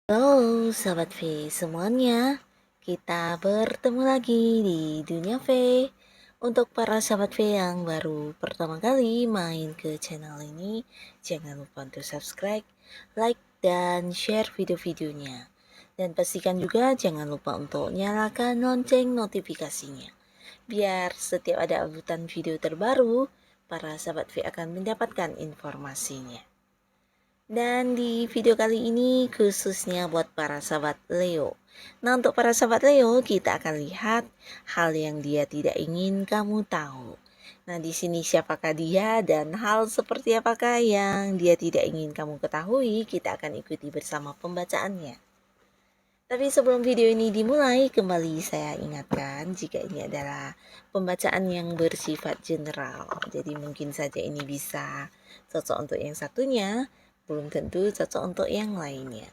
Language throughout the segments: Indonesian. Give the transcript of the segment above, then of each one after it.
Halo Sobat V semuanya, kita bertemu lagi di Dunia V. Untuk para Sobat V yang baru pertama kali main ke channel ini, jangan lupa untuk subscribe, like, dan share video-videonya. Dan pastikan juga jangan lupa untuk nyalakan lonceng notifikasinya, biar setiap ada updatean video terbaru, para Sobat V akan mendapatkan informasinya. Dan di video kali ini khususnya buat para sahabat Leo. Nah, untuk para sahabat Leo, kita akan lihat hal yang dia tidak ingin kamu tahu. Nah, di sini siapakah dia dan hal seperti apakah yang dia tidak ingin kamu ketahui, kita akan ikuti bersama pembacaannya. Tapi sebelum video ini dimulai, kembali saya ingatkan jika ini adalah pembacaan yang bersifat general. Jadi mungkin saja ini bisa cocok untuk yang satunya, belum tentu cocok untuk yang lainnya.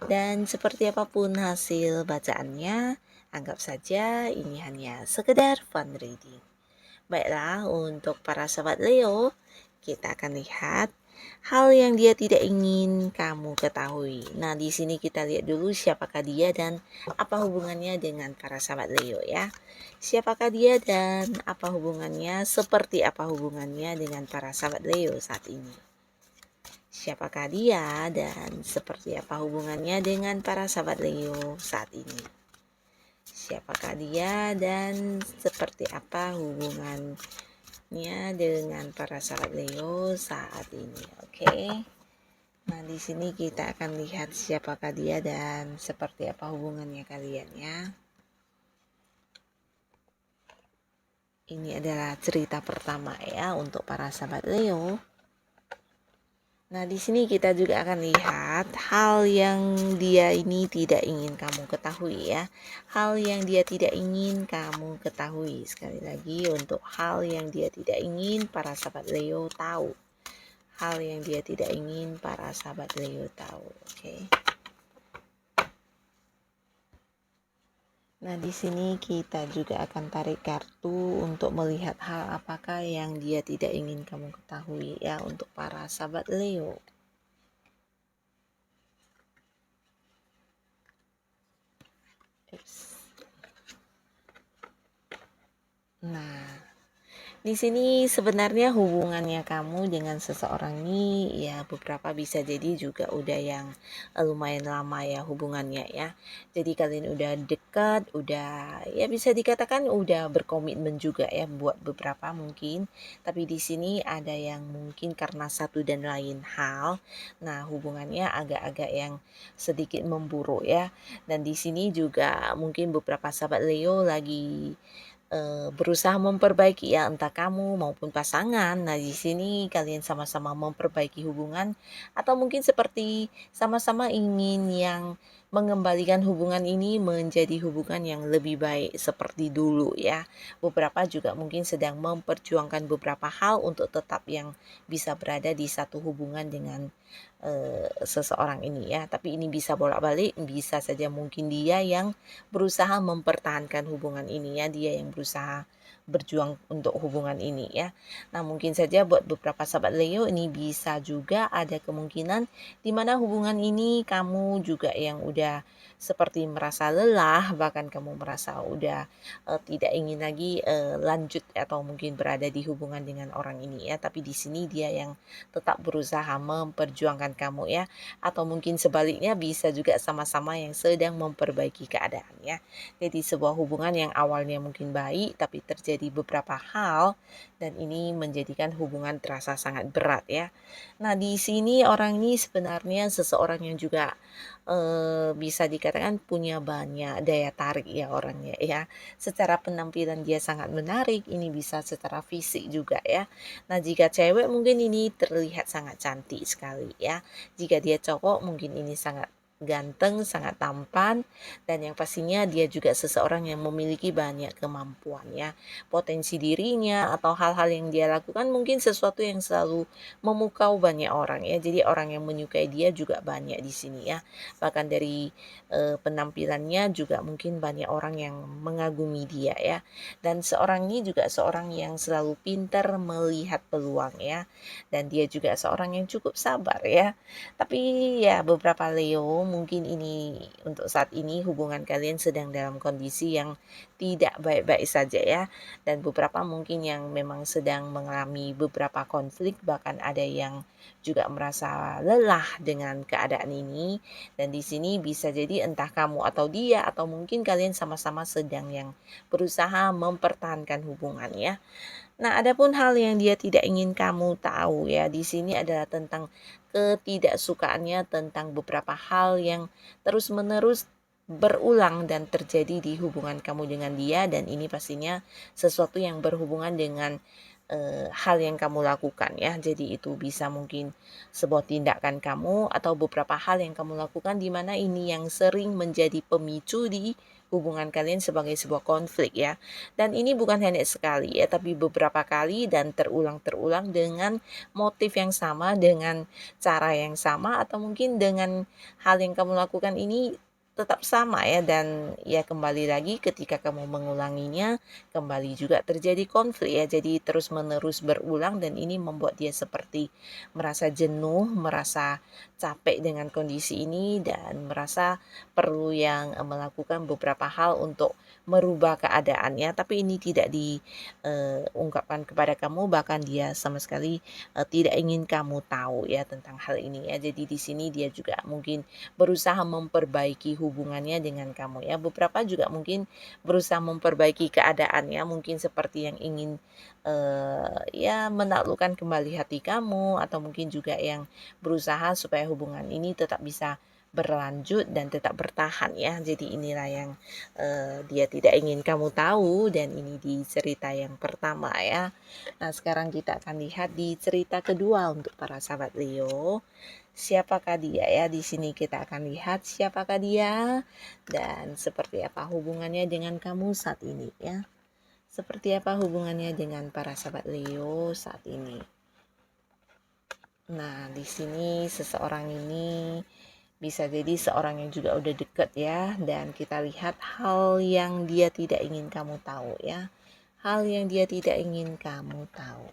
Dan seperti apapun hasil bacaannya, anggap saja ini hanya sekedar fun reading. Baiklah, untuk para sahabat Leo, kita akan lihat hal yang dia tidak ingin kamu ketahui. Nah, di sini kita lihat dulu siapakah dia dan apa hubungannya dengan para sahabat Leo ya. Siapakah dia dan apa hubungannya, seperti apa hubungannya dengan para sahabat Leo saat ini. Siapakah dia dan seperti apa hubungannya dengan para sahabat Leo saat ini. Siapakah dia dan seperti apa hubungannya dengan para sahabat Leo saat ini. Oke. Nah, di sini kita akan lihat siapakah dia dan seperti apa hubungannya kalian ya. Ini adalah cerita pertama ya untuk para sahabat Leo. Nah, di sini kita juga akan lihat hal yang dia ini tidak ingin kamu ketahui ya. Hal yang dia tidak ingin kamu ketahui. Sekali lagi, untuk hal yang dia tidak ingin para sahabat Leo tahu. Hal yang dia tidak ingin para sahabat Leo tahu. Oke. Nah, di sini kita juga akan tarik kartu untuk melihat hal apakah yang dia tidak ingin kamu ketahui ya untuk para sahabat Leo. Nah, di sini sebenarnya hubungannya kamu dengan seseorang ini ya beberapa bisa jadi juga udah yang lumayan lama ya hubungannya ya. Jadi kalian udah dekat, udah ya bisa dikatakan udah berkomitmen juga ya buat beberapa mungkin. Tapi di sini ada yang mungkin karena satu dan lain hal, nah hubungannya agak-agak yang sedikit memburuk ya. Dan di sini juga mungkin beberapa sahabat Leo lagi berusaha memperbaiki ya entah kamu maupun pasangan. Nah, di sini kalian sama-sama memperbaiki hubungan atau mungkin seperti sama-sama ingin yang mengembalikan hubungan ini menjadi hubungan yang lebih baik seperti dulu ya. Beberapa juga mungkin sedang memperjuangkan beberapa hal untuk tetap yang bisa berada di satu hubungan dengan seseorang ini ya. Tapi ini bisa bolak-balik, bisa saja mungkin dia yang berusaha mempertahankan hubungan ini ya, dia yang berusaha berjuang untuk hubungan ini ya. Nah, mungkin saja buat beberapa sahabat Leo ini bisa juga ada kemungkinan di mana hubungan ini kamu juga yang udah seperti merasa lelah, bahkan kamu merasa udah tidak ingin lagi lanjut atau mungkin berada di hubungan dengan orang ini ya. Tapi di sini dia yang tetap berusaha memperjuangkan kamu ya, atau mungkin sebaliknya bisa juga sama-sama yang sedang memperbaiki keadaan ya. Jadi sebuah hubungan yang awalnya mungkin baik tapi terjadi beberapa hal dan ini menjadikan hubungan terasa sangat berat ya. Nah, di sini orang ini sebenarnya seseorang yang juga bisa dikatakan punya banyak daya tarik ya orangnya ya. Secara penampilan dia sangat menarik, ini bisa secara fisik juga ya. Nah, jika cewek mungkin ini terlihat sangat cantik sekali ya. Jika dia cowok mungkin ini sangat ganteng, sangat tampan, dan yang pastinya dia juga seseorang yang memiliki banyak kemampuan ya. Potensi dirinya atau hal-hal yang dia lakukan mungkin sesuatu yang selalu memukau banyak orang ya. Jadi orang yang menyukai dia juga banyak di sini ya. Bahkan dari penampilannya juga mungkin banyak orang yang mengagumi dia ya. Dan seorang ini juga seorang yang selalu pintar melihat peluang ya. Dan dia juga seorang yang cukup sabar ya. Tapi ya beberapa Leo mungkin ini untuk saat ini hubungan kalian sedang dalam kondisi yang tidak baik-baik saja ya. Dan beberapa mungkin yang memang sedang mengalami beberapa konflik, bahkan ada yang juga merasa lelah dengan keadaan ini. Dan di sini bisa jadi entah kamu atau dia atau mungkin kalian sama-sama sedang yang berusaha mempertahankan hubungan ya. Nah, adapun hal yang dia tidak ingin kamu tahu ya, di sini adalah tentang ketidaksukaannya tentang beberapa hal yang terus-menerus berulang dan terjadi di hubungan kamu dengan dia, dan ini pastinya sesuatu yang berhubungan dengan hal yang kamu lakukan ya. Jadi itu bisa mungkin sebuah tindakan kamu atau beberapa hal yang kamu lakukan di mana ini yang sering menjadi pemicu di hubungan kalian sebagai sebuah konflik ya. Dan ini bukan hanya sekali ya, tapi beberapa kali dan terulang-terulang dengan motif yang sama, dengan cara yang sama, atau mungkin dengan hal yang kamu lakukan ini tetap sama ya. Dan ya kembali lagi ketika kamu mengulanginya kembali juga terjadi konflik ya. Jadi terus menerus berulang dan ini membuat dia seperti merasa jenuh, merasa capek dengan kondisi ini, dan merasa perlu yang melakukan beberapa hal untuk merubah keadaannya, tapi ini tidak diungkapkan kepada kamu, bahkan dia sama sekali tidak ingin kamu tahu ya tentang hal ini ya. Jadi di sini dia juga mungkin berusaha memperbaiki hubungannya dengan kamu ya. Beberapa juga mungkin berusaha memperbaiki keadaannya, mungkin seperti yang ingin ya menaklukkan kembali hati kamu, atau mungkin juga yang berusaha supaya hubungan ini tetap bisa berlanjut dan tetap bertahan ya. Jadi inilah yang dia tidak ingin kamu tahu, dan ini di cerita yang pertama ya. Nah, sekarang kita akan lihat di cerita kedua untuk para sahabat Leo. Siapakah dia ya? Di sini kita akan lihat siapakah dia dan seperti apa hubungannya dengan kamu saat ini ya. Seperti apa hubungannya dengan para sahabat Leo saat ini. Nah, di sini seseorang ini bisa jadi seorang yang juga udah deket ya, dan kita lihat hal yang dia tidak ingin kamu tahu ya. Hal yang dia tidak ingin kamu tahu.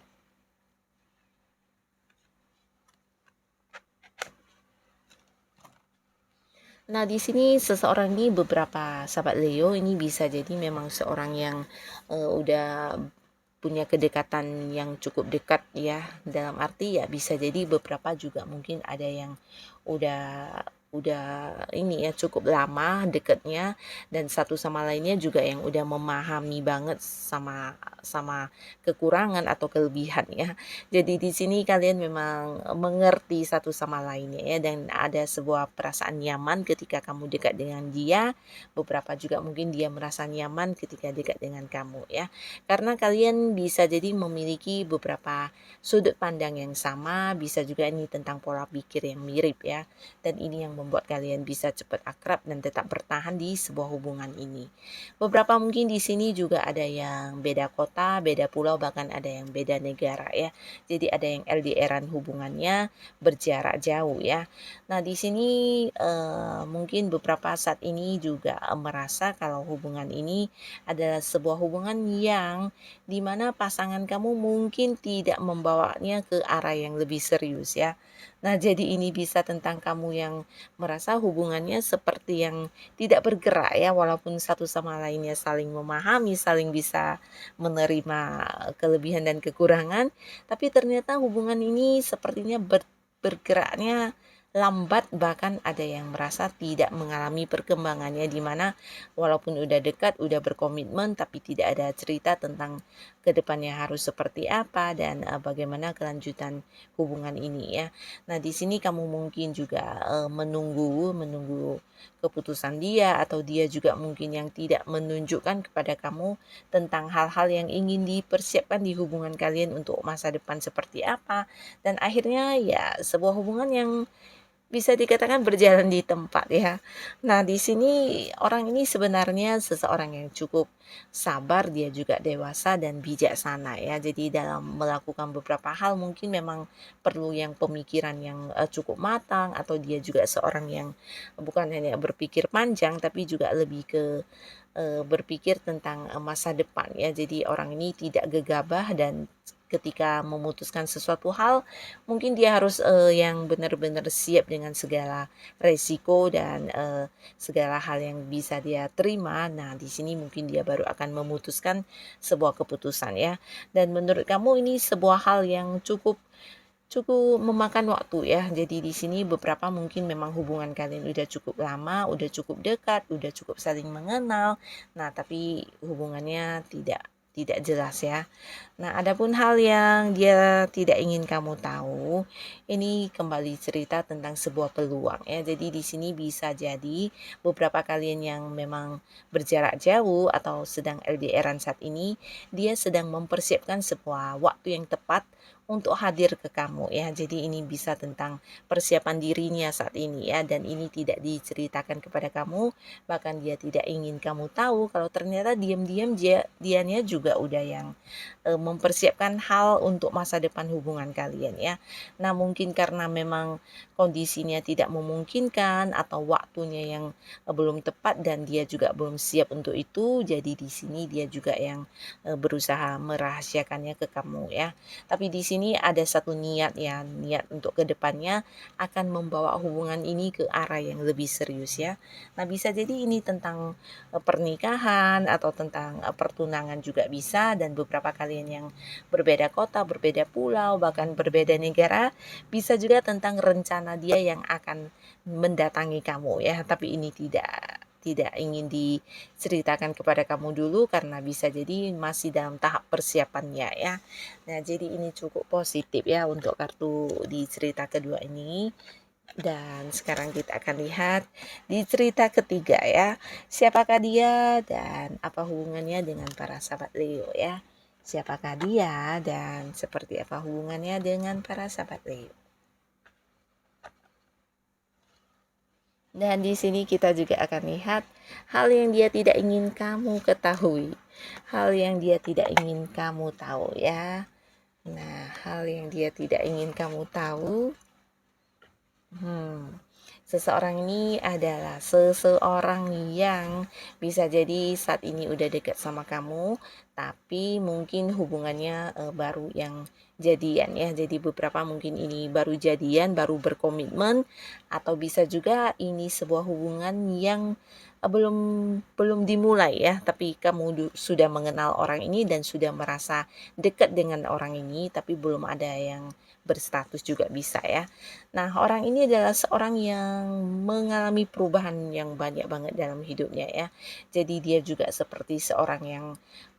Nah, di sini seseorang ini, beberapa sahabat Leo ini bisa jadi memang seorang yang udah punya kedekatan yang cukup dekat ya. Dalam arti ya bisa jadi beberapa juga mungkin ada yang udah ini ya cukup lama deketnya, dan satu sama lainnya juga yang udah memahami banget sama sama kekurangan atau kelebihan ya. Jadi di sini kalian memang mengerti satu sama lainnya ya, dan ada sebuah perasaan nyaman ketika kamu dekat dengan dia. Beberapa juga mungkin dia merasa nyaman ketika dekat dengan kamu ya. Karena kalian bisa jadi memiliki beberapa sudut pandang yang sama, bisa juga ini tentang pola pikir yang mirip ya. Dan ini yang membuat kalian bisa cepat akrab dan tetap bertahan di sebuah hubungan ini. Beberapa mungkin di sini juga ada yang beda kota, beda pulau, bahkan ada yang beda negara ya. Jadi ada yang LDR-an hubungannya berjarak jauh ya. Nah, di sini mungkin beberapa saat ini juga merasa kalau hubungan ini adalah sebuah hubungan yang dimana pasangan kamu mungkin tidak membawanya ke arah yang lebih serius ya. Nah, jadi ini bisa tentang kamu yang merasa hubungannya seperti yang tidak bergerak ya, walaupun satu sama lainnya saling memahami, saling bisa menerima kelebihan dan kekurangan, tapi ternyata hubungan ini sepertinya bergeraknya lambat, bahkan ada yang merasa tidak mengalami perkembangannya, di mana walaupun udah dekat, udah berkomitmen, tapi tidak ada cerita tentang kedepannya harus seperti apa dan bagaimana kelanjutan hubungan ini ya. Nah, di sini kamu mungkin juga menunggu keputusan dia, atau dia juga mungkin yang tidak menunjukkan kepada kamu tentang hal-hal yang ingin dipersiapkan di hubungan kalian untuk masa depan seperti apa. Dan akhirnya ya sebuah hubungan yang bisa dikatakan berjalan di tempat ya. Nah, di sini orang ini sebenarnya seseorang yang cukup sabar, dia juga dewasa dan bijaksana ya. Jadi dalam melakukan beberapa hal mungkin memang perlu yang pemikiran yang cukup matang, atau dia juga seorang yang bukan hanya berpikir panjang tapi juga lebih ke berpikir tentang masa depan ya. Jadi orang ini tidak gegabah dan ketika memutuskan sesuatu hal, mungkin dia harus yang benar-benar siap dengan segala resiko dan segala hal yang bisa dia terima. Nah, di sini mungkin dia baru akan memutuskan sebuah keputusan ya. Dan menurut kamu ini sebuah hal yang cukup cukup memakan waktu ya. Jadi di sini beberapa mungkin memang hubungan kalian udah cukup lama, udah cukup dekat, udah cukup saling mengenal. Nah, tapi hubungannya tidak jelas ya. Nah, adapun hal yang dia tidak ingin kamu tahu, ini kembali cerita tentang sebuah peluang ya. Jadi di sini bisa jadi beberapa kalian yang memang berjarak jauh atau sedang LDRan saat ini, dia sedang mempersiapkan sebuah waktu yang tepat untuk hadir ke kamu ya. Jadi ini bisa tentang persiapan dirinya saat ini ya, dan ini tidak diceritakan kepada kamu, bahkan dia tidak ingin kamu tahu kalau ternyata diam-diam dianya juga udah yang mempersiapkan hal untuk masa depan hubungan kalian ya. Nah, mungkin karena memang kondisinya tidak memungkinkan atau waktunya yang belum tepat dan dia juga belum siap untuk itu, jadi di sini dia juga yang berusaha merahasiakannya ke kamu ya. Tapi di sini ada satu niat ya, niat untuk kedepannya akan membawa hubungan ini ke arah yang lebih serius ya. Nah, bisa jadi ini tentang pernikahan atau tentang pertunangan juga bisa, dan beberapa kalian yang berbeda kota, berbeda pulau, bahkan berbeda negara, bisa juga tentang rencana dia yang akan mendatangi kamu ya. Tapi ini tidak ingin diceritakan kepada kamu dulu karena bisa jadi masih dalam tahap persiapannya ya. Nah, jadi ini cukup positif ya untuk kartu di cerita kedua ini. Dan sekarang kita akan lihat di cerita ketiga ya. Siapakah dia dan apa hubungannya dengan para sahabat Leo ya. Siapakah dia dan seperti apa hubungannya dengan para sahabat Leo. Dan di sini kita juga akan lihat hal yang dia tidak ingin kamu ketahui. Hal yang dia tidak ingin kamu tahu ya. Nah, hal yang dia tidak ingin kamu tahu. Seseorang ini adalah seseorang yang bisa jadi saat ini udah dekat sama kamu, tapi mungkin hubungannya baru yang jadian ya. Jadi beberapa mungkin ini baru jadian, baru berkomitmen, atau bisa juga ini sebuah hubungan yang belum belum dimulai ya, tapi kamu sudah mengenal orang ini dan sudah merasa dekat dengan orang ini, tapi belum ada yang berstatus juga bisa ya. Nah, orang ini adalah seorang yang mengalami perubahan yang banyak banget dalam hidupnya ya. Jadi dia juga seperti seorang yang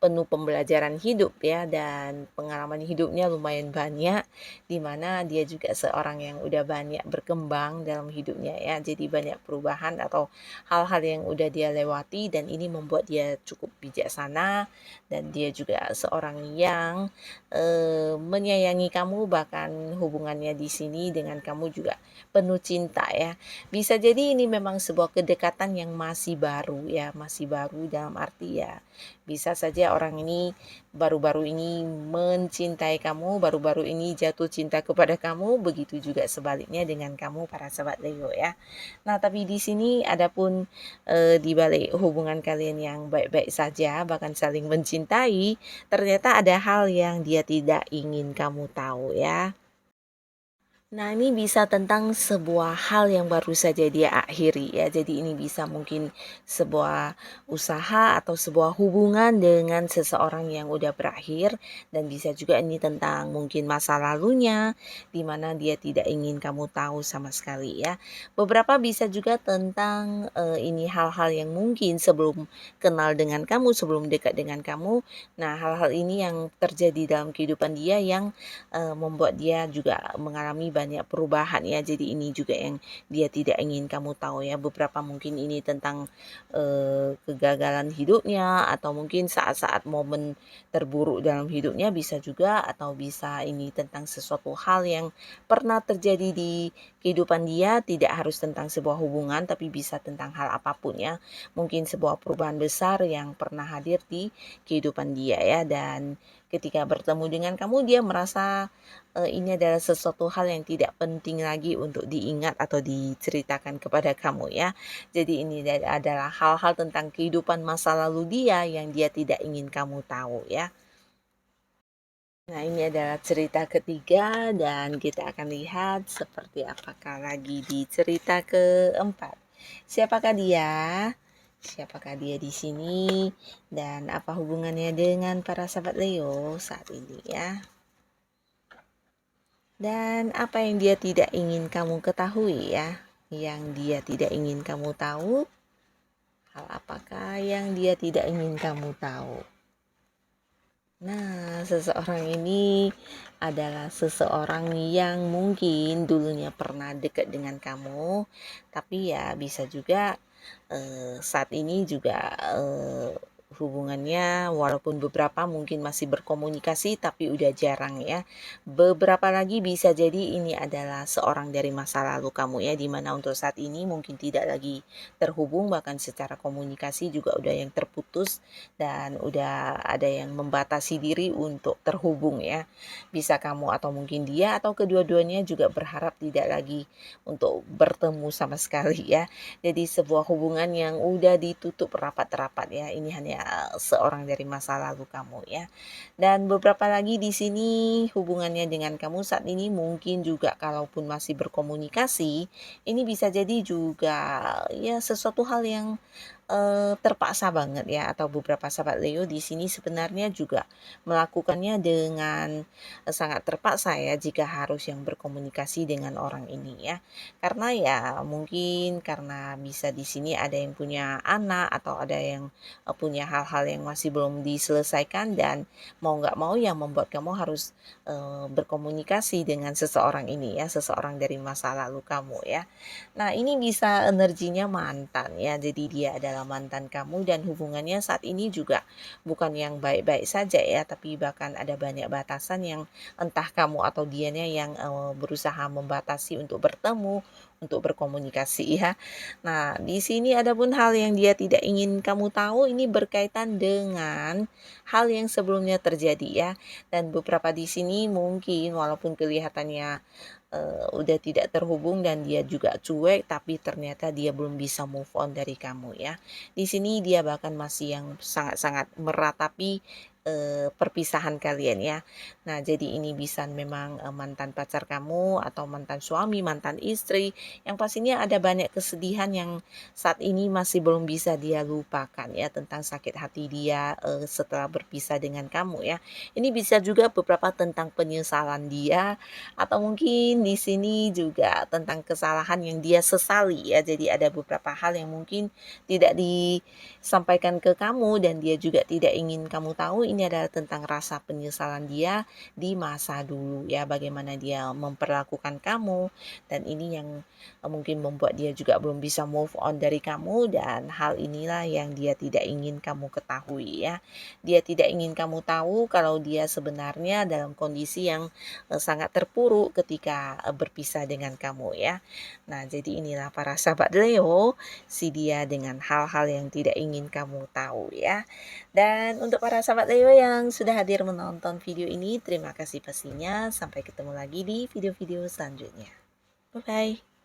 penuh pembelajaran hidup ya, dan pengalaman hidupnya lumayan banyak, di mana dia juga seorang yang udah banyak berkembang dalam hidupnya ya. Jadi banyak perubahan atau hal-hal yang udah dia lewati, dan ini membuat dia cukup bijaksana, dan dia juga seorang yang menyayangi kamu, bahkan hubungannya di sini dengan kamu juga penuh cinta ya. Bisa jadi ini memang sebuah kedekatan yang masih baru ya, masih baru dalam arti ya, bisa saja orang ini baru-baru ini mencintai kamu, baru-baru ini jatuh cinta kepada kamu, begitu juga sebaliknya dengan kamu para sahabat Leo ya. Nah, tapi di sini adapun di balik hubungan kalian yang baik-baik saja, bahkan saling mencintai, ternyata ada hal yang dia tidak ingin kamu tahu ya. Nah, ini bisa tentang sebuah hal yang baru saja dia akhiri ya. Jadi ini bisa mungkin sebuah usaha atau sebuah hubungan dengan seseorang yang udah berakhir, dan bisa juga ini tentang mungkin masa lalunya di mana dia tidak ingin kamu tahu sama sekali ya. Beberapa bisa juga tentang ini hal-hal yang mungkin sebelum kenal dengan kamu, sebelum dekat dengan kamu. Nah, hal-hal ini yang terjadi dalam kehidupan dia yang membuat dia juga mengalami banyak perubahan ya. Jadi ini juga yang dia tidak ingin kamu tahu ya. Beberapa mungkin ini tentang kegagalan hidupnya, atau mungkin saat-saat momen terburuk dalam hidupnya bisa juga, atau bisa ini tentang sesuatu hal yang pernah terjadi di kehidupan dia, tidak harus tentang sebuah hubungan tapi bisa tentang hal apapun ya. Mungkin sebuah perubahan besar yang pernah hadir di kehidupan dia ya, dan ketika bertemu dengan kamu dia merasa ini adalah sesuatu hal yang tidak penting lagi untuk diingat atau diceritakan kepada kamu ya. Jadi ini adalah hal-hal tentang kehidupan masa lalu dia yang dia tidak ingin kamu tahu ya. Nah, ini adalah cerita ketiga dan kita akan lihat seperti apakah lagi di cerita keempat. Siapakah dia? Siapakah dia di sini dan apa hubungannya dengan para sahabat Leo saat ini ya? Dan apa yang dia tidak ingin kamu ketahui ya? Yang dia tidak ingin kamu tahu? Hal apakah yang dia tidak ingin kamu tahu? Nah, seseorang ini adalah seseorang yang mungkin dulunya pernah dekat dengan kamu, tapi ya bisa juga saat ini juga hubungannya walaupun beberapa mungkin masih berkomunikasi tapi udah jarang ya. Beberapa lagi bisa jadi ini adalah seorang dari masa lalu kamu ya, dimana untuk saat ini mungkin tidak lagi terhubung, bahkan secara komunikasi juga udah yang terputus dan udah ada yang membatasi diri untuk terhubung ya. Bisa kamu atau mungkin dia atau kedua-duanya juga berharap tidak lagi untuk bertemu sama sekali ya. Jadi sebuah hubungan yang udah ditutup rapat-rapat ya. Ini hanya seorang dari masa lalu kamu ya. Dan beberapa lagi di sini hubungannya dengan kamu saat ini mungkin juga kalaupun masih berkomunikasi, ini bisa jadi juga ya sesuatu hal yang terpaksa banget ya, atau beberapa sahabat Leo di sini sebenarnya juga melakukannya dengan sangat terpaksa ya jika harus yang berkomunikasi dengan orang ini ya. Karena ya mungkin karena bisa di sini ada yang punya anak atau ada yang punya hal-hal yang masih belum diselesaikan dan mau nggak mau yang membuat kamu harus berkomunikasi dengan seseorang ini ya, seseorang dari masa lalu kamu ya. Nah, ini bisa energinya mantan ya. Jadi dia adalah mantan kamu dan hubungannya saat ini juga bukan yang baik-baik saja ya, tapi bahkan ada banyak batasan yang entah kamu atau dianya yang berusaha membatasi untuk bertemu, untuk berkomunikasi ya. Nah, di sini ada pun hal yang dia tidak ingin kamu tahu ini berkaitan dengan hal yang sebelumnya terjadi ya. Dan beberapa di sini mungkin walaupun kelihatannya udah tidak terhubung dan dia juga cuek, tapi ternyata dia belum bisa move on dari kamu ya. Di sini dia bahkan masih yang sangat-sangat meratapi perpisahan kalian ya. Nah, jadi ini bisa memang mantan pacar kamu atau mantan suami, mantan istri, yang pastinya ada banyak kesedihan yang saat ini masih belum bisa dia lupakan ya, tentang sakit hati dia setelah berpisah dengan kamu ya. Ini bisa juga beberapa tentang penyesalan dia atau mungkin di sini juga tentang kesalahan yang dia sesali ya. Jadi ada beberapa hal yang mungkin tidak disampaikan ke kamu dan dia juga tidak ingin kamu tahu. Ini adalah tentang rasa penyesalan dia di masa dulu ya, bagaimana dia memperlakukan kamu, dan ini yang mungkin membuat dia juga belum bisa move on dari kamu, dan hal inilah yang dia tidak ingin kamu ketahui ya. Dia tidak ingin kamu tahu kalau dia sebenarnya dalam kondisi yang sangat terpuruk ketika berpisah dengan kamu ya. Nah, jadi inilah para sahabat Leo, si dia dengan hal-hal yang tidak ingin kamu tahu ya. Dan untuk para sahabat Leo yang sudah hadir menonton video ini, terima kasih pastinya. Sampai ketemu lagi di video-video selanjutnya. Bye bye.